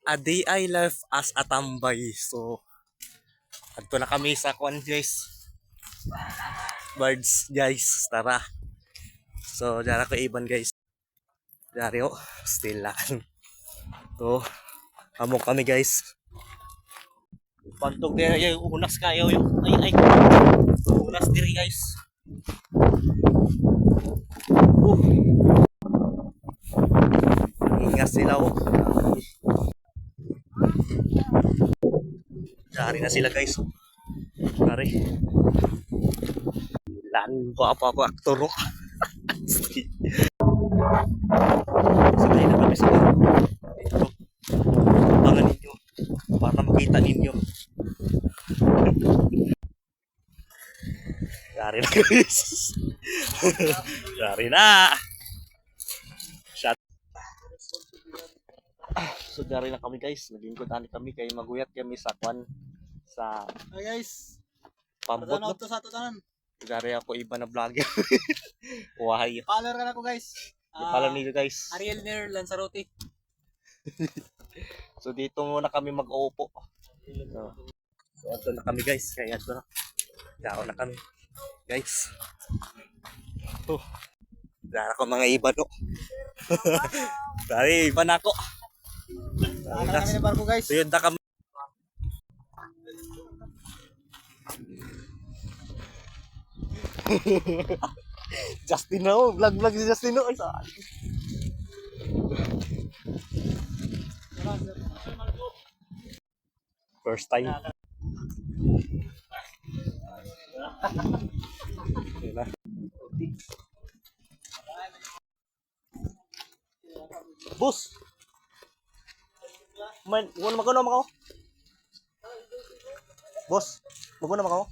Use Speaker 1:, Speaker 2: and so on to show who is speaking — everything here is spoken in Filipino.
Speaker 1: A day I left as a tambay. So, adto na kami sa kwan guys. Birds guys, tara. So, dara ko iban guys. Dari oh, still lang. To, amok kami guys. Pagtog diri yung unas kayo yung ay. Unas diri guys. Ingas sila oh. Dari na sila guys. Dari. Lan ko ako aktor oh. Sabay na kami sa dito. Abangan ninyo para makita ninyo. Dari na guys. Dari na. Shot. So dari na kami guys. Naglingkod kami kay maguyat kami sa kwan sa
Speaker 2: Hi guys,
Speaker 1: pambot
Speaker 2: patanaw
Speaker 1: no.
Speaker 2: to sa tutanan.
Speaker 1: Dari ako iba na vlogger. Wahay.
Speaker 2: Follower ka na ko guys.
Speaker 1: Follow niyo guys.
Speaker 2: Ariel Nair Lanzarote.
Speaker 1: So dito muna kami mag-uupo. So ato na kami guys. Kaya ato na. Dao na kami. Guys. Oh. Dara ko mga iba no. Dari iba na ako.
Speaker 2: Kami ng barko guys.
Speaker 1: Tuyod na kami. Justin na oh. Vlog si Justin oh. Ay saan? First time. Boss. Man, wala magkano ako. Boss, magkano ako.